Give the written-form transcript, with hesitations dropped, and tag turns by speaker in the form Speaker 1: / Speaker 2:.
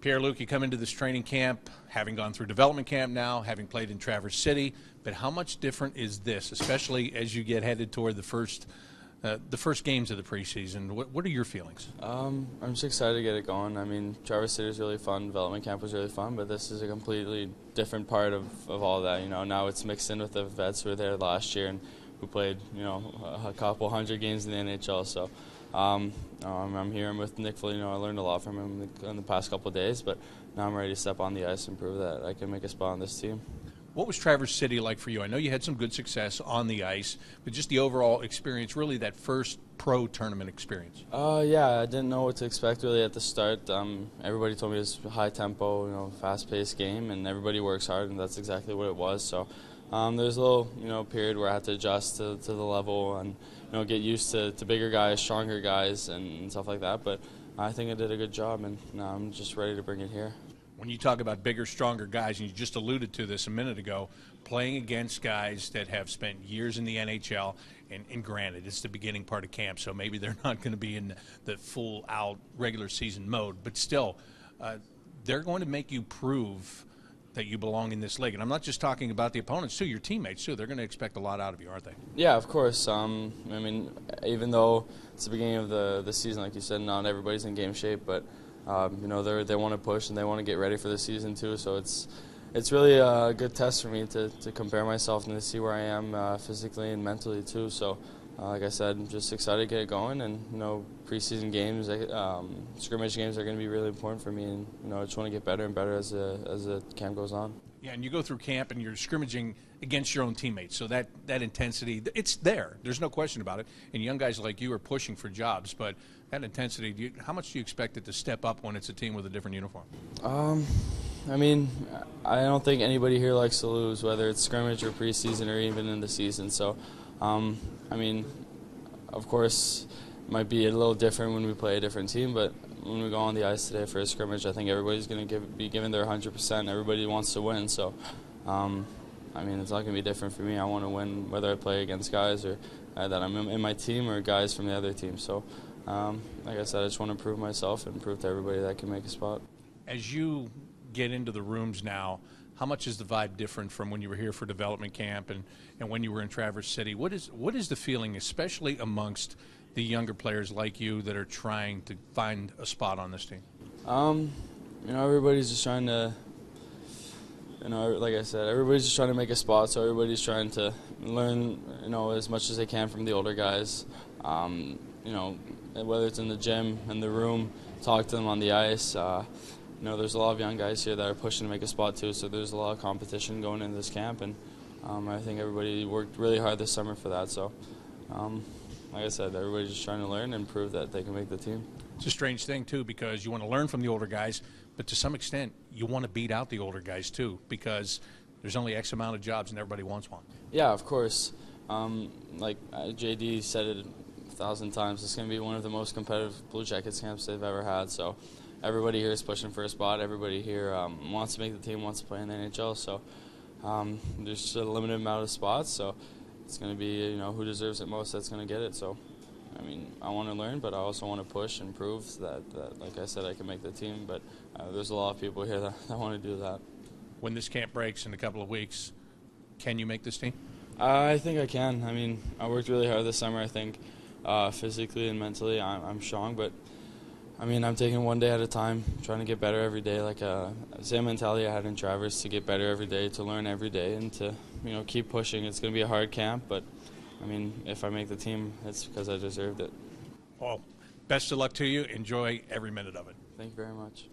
Speaker 1: Pierre-Luc, you come into this training camp, having gone through development camp now, having played in Traverse City, but how much different is this, especially as you get headed toward the first games of the preseason? What are your feelings?
Speaker 2: I'm just excited to get it going. I mean, Traverse City is really fun, development camp was really fun, but this is a completely different part of all that. You know, now it's mixed in with the vets who were there last year and who played, you know, a couple hundred games in the NHL. So I'm here. I'm with Nick Foligno. I learned a lot from him in the past couple of days, but now I'm ready to step on the ice and prove that I can make a spot on this team.
Speaker 1: What was Traverse City like for you? I know you had some good success on the ice, but just the overall experience, really that first pro tournament experience.
Speaker 2: Yeah, I didn't know what to expect really at the start. Everybody told me it was a high tempo, you know, fast-paced game, and everybody works hard, and that's exactly what it was. So there's a little, you know, period where I had to adjust to the level and, you know, get used to bigger guys, stronger guys, and stuff like that. But I think I did a good job, and now I'm just ready to bring it here.
Speaker 1: When you talk about bigger, stronger guys, and you just alluded to this a minute ago, playing against guys that have spent years in the NHL, and granted, it's the beginning part of camp, so maybe they're not going to be in the full-out regular season mode, but still, they're going to make you prove that you belong in this league. And I'm not just talking about the opponents, too, your teammates, too. They're going to expect a lot out of you, aren't they?
Speaker 2: Yeah, of course. I mean, even though it's the beginning of the season, like you said, not everybody's in game shape, but you know, they want to push and they want to get ready for the season too. So it's really a good test for me to compare myself and to see where I am physically and mentally too. So like I said, I'm just excited to get it going, and you know, preseason games, scrimmage games are going to be really important for me, and you know, I just want to get better and better as the camp goes on.
Speaker 1: Yeah, and you go through camp and you're scrimmaging against your own teammates, so that intensity, it's there. There's no question about it. And young guys like you are pushing for jobs, but that intensity, how much do you expect it to step up when it's a team with a different uniform?
Speaker 2: I mean, I don't think anybody here likes to lose, whether it's scrimmage or preseason or even in the season. So, I mean, of course, it might be a little different when we play a different team, but when we go on the ice today for a scrimmage, I think everybody's going to be giving their 100%. Everybody wants to win, so I mean, it's not going to be different for me. I want to win whether I play against guys or that I'm in my team or guys from the other team. So, like I said, I just want to prove myself and prove to everybody that I can make a spot.
Speaker 1: As you get into the rooms now, how much is the vibe different from when you were here for development camp and when you were in Traverse City? What is the feeling, especially amongst the younger players like you that are trying to find a spot on this team?
Speaker 2: You know, everybody's just trying to, you know, like I said, everybody's just trying to make a spot, so everybody's trying to learn, you know, as much as they can from the older guys. You know, whether it's in the gym, in the room, talk to them on the ice. You know, there's a lot of young guys here that are pushing to make a spot too, so there's a lot of competition going into this camp, and I think everybody worked really hard this summer for that. So, like I said, everybody's just trying to learn and prove that they can make the team.
Speaker 1: It's a strange thing, too, because you want to learn from the older guys, but to some extent, you want to beat out the older guys, too, because there's only X amount of jobs and everybody wants one.
Speaker 2: Yeah, of course. Like JD said it 1,000 times, it's going to be one of the most competitive Blue Jackets camps they've ever had. So everybody here is pushing for a spot. Everybody here wants to make the team, wants to play in the NHL. So there's just a limited amount of spots. So it's going to be, you know, who deserves it most that's going to get it. So, I mean, I want to learn, but I also want to push and prove that like I said, I can make the team. But there's a lot of people here that want to do that.
Speaker 1: When this camp breaks in a couple of weeks, can you make this team?
Speaker 2: I think I can. I mean, I worked really hard this summer. I think physically and mentally I'm strong, but I mean, I'm taking one day at a time, trying to get better every day. Like same mentality I had in Traverse, to get better every day, to learn every day, and to, you know, keep pushing. It's going to be a hard camp, but I mean, if I make the team, it's because I deserved it.
Speaker 1: Well, best of luck to you. Enjoy every minute of it.
Speaker 2: Thank you very much.